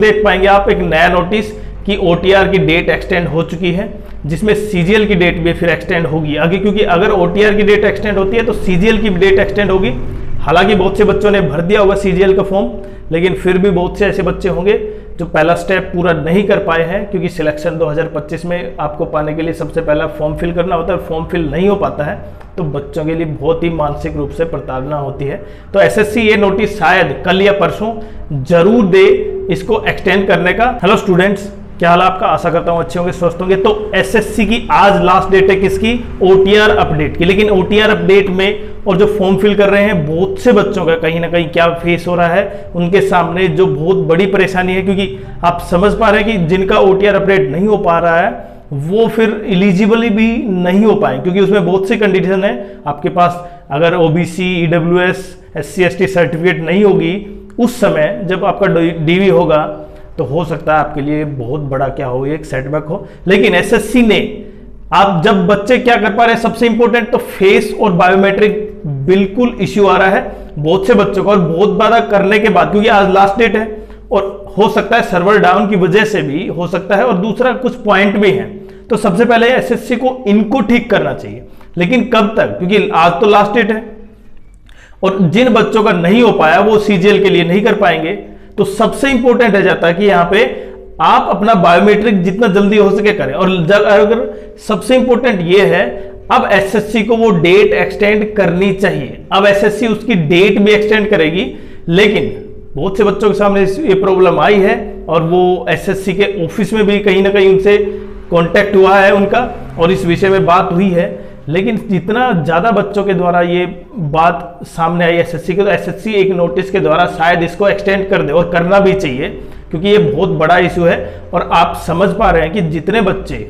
देख पाएंगे आप एक नया नोटिस कि ओटीआर की डेट एक्सटेंड हो चुकी है, जिसमें सीजीएल की डेट भी फिर एक्सटेंड होगी आगे, क्योंकि अगर ओटीआर की डेट एक्सटेंड होती है तो सीजीएल की डेट एक्सटेंड होगी। हालांकि बहुत से बच्चों ने भर दिया होगा सीजीएल का फॉर्म, लेकिन फिर भी बहुत से ऐसे बच्चे होंगे जो पहला स्टेप पूरा नहीं कर पाए हैं, क्योंकि सिलेक्शन 2025 में आपको पाने के लिए सबसे पहला फॉर्म फिल करना होता है। फॉर्म फिल नहीं हो पाता है तो बच्चों के लिए बहुत ही मानसिक रूप से प्रताड़ना होती है। तो एसएससी ये नोटिस शायद कल या परसों जरूर दे इसको एक्सटेंड करने का। हेलो स्टूडेंट्स, क्या हाल है आपका? आशा करता हूं अच्छे होंगे, स्वस्थ होंगे। तो एसएससी की आज लास्ट डेट है किसकी? ओटीआर अपडेट की। लेकिन ओटीआर अपडेट में और जो फॉर्म फिल कर रहे हैं बहुत से बच्चों का कहीं ना कहीं क्या फेस हो रहा है उनके सामने, जो बहुत बड़ी परेशानी है, क्योंकि आप समझ पा रहे हैं कि जिनका ओटीआर अपडेट नहीं हो पा रहा है वो फिर एलिजिबल भी नहीं हो पाए, क्योंकि उसमें बहुत सी कंडीशन है। आपके पास अगर OBC, EWS, SC ST certificate नहीं होगी उस समय जब आपका डीवी होगा, तो हो सकता है आपके लिए बहुत बड़ा क्या हो, एक सेटबैक हो। लेकिन एसएससी ने आप जब बच्चे क्या कर पा रहे हैं, सबसे इंपॉर्टेंट तो फेस और बायोमेट्रिक बिल्कुल इश्यू आ रहा है बहुत से बच्चों को, और बहुत ज्यादा करने के बाद, क्योंकि आज लास्ट डेट है और हो सकता है सर्वर डाउन की वजह से भी हो सकता है, और दूसरा कुछ पॉइंट भी हैं। तो सबसे पहले एसएससी को इनको ठीक करना चाहिए। लेकिन कब तक? क्योंकि आज तो लास्ट डेट है और जिन बच्चों का नहीं हो पाया वो सीजीएल के लिए नहीं कर पाएंगे। तो सबसे इंपॉर्टेंट है जाता है कि यहां पे आप अपना बायोमेट्रिक जितना जल्दी हो सके करें। और अगर सबसे इंपॉर्टेंट ये है, अब एसएससी को वो डेट एक्सटेंड करनी चाहिए। अब एसएससी उसकी डेट भी एक्सटेंड करेगी, लेकिन बहुत से बच्चों के सामने ये प्रॉब्लम आई है और वो एसएससी के ऑफिस में भी कहीं ना कहीं उनसे कांटेक्ट हुआ है उनका और इस विषय में बात हुई है। लेकिन जितना ज्यादा बच्चों के द्वारा ये बात सामने आई एसएससी के, तो एसएससी एक नोटिस के द्वारा शायद इसको एक्सटेंड कर दे, और करना भी चाहिए, क्योंकि ये बहुत बड़ा इशू है। और आप समझ पा रहे हैं कि जितने बच्चे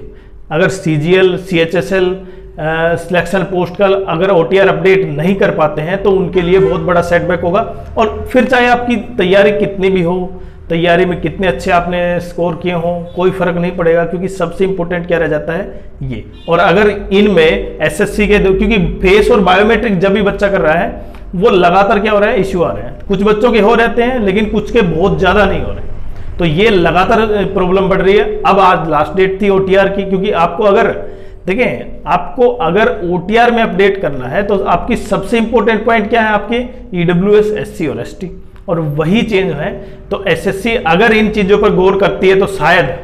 अगर सीजीएल, सीएचएसएल, सिलेक्शन पोस्ट का अगर ओटीआर अपडेट नहीं कर पाते हैं तो उनके लिए बहुत बड़ा सेटबैक होगा। और फिर चाहे आपकी तैयारी कितनी भी हो, तैयारी में कितने अच्छे आपने स्कोर किए हों, कोई फर्क नहीं पड़ेगा, क्योंकि सबसे इंपॉर्टेंट क्या रह जाता है ये। और अगर इनमें एसएससी के, क्योंकि फेस और बायोमेट्रिक जब भी बच्चा कर रहा है वो लगातार क्या हो रहा है, इश्यू आ रहे हैं। कुछ बच्चों के हो रहते हैं लेकिन कुछ के बहुत ज्यादा नहीं हो रहे, तो ये लगातार प्रॉब्लम बढ़ रही है। अब आज लास्ट डेट थी ओटीआर की, क्योंकि आपको अगर देखें, आपको अगर ओटीआर में अपडेट करना है तो आपकी सबसे इंपॉर्टेंट पॉइंट क्या है, आपके ईडब्ल्यूएस, एससी और एसटी, और वही चेंज है। तो एसएससी अगर इन चीजों पर गौर करती है तो शायद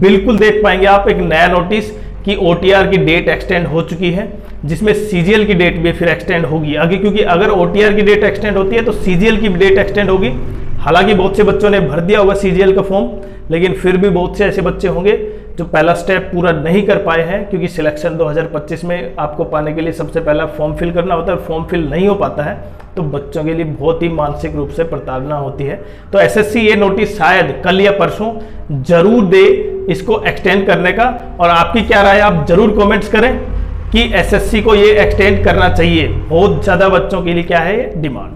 बिल्कुल देख पाएंगे आप एक नया नोटिस कि ओटीआर की डेट एक्सटेंड हो चुकी है, जिसमें सीजीएल की डेट भी फिर एक्सटेंड होगी आगे, क्योंकि अगर ओटीआर की डेट एक्सटेंड होती है तो सीजीएल की डेट एक्सटेंड होगी। हालांकि बहुत से बच्चों ने भर दिया होगा सीजीएल का फॉर्म, लेकिन फिर भी बहुत से ऐसे बच्चे होंगे जो पहला स्टेप पूरा नहीं कर पाए हैं, क्योंकि सिलेक्शन 2025 में आपको पाने के लिए सबसे पहला फॉर्म फिल करना होता है। फॉर्म फिल नहीं हो पाता है तो बच्चों के लिए बहुत ही मानसिक रूप से प्रताड़ना होती है। तो एसएससी ये नोटिस शायद कल या परसों जरूर दे इसको एक्सटेंड करने का। और आपकी क्या राय है, आप जरूर कमेंट्स करें कि एसएससी को ये एक्सटेंड करना चाहिए। बहुत ज्यादा बच्चों के लिए क्या है डिमांड।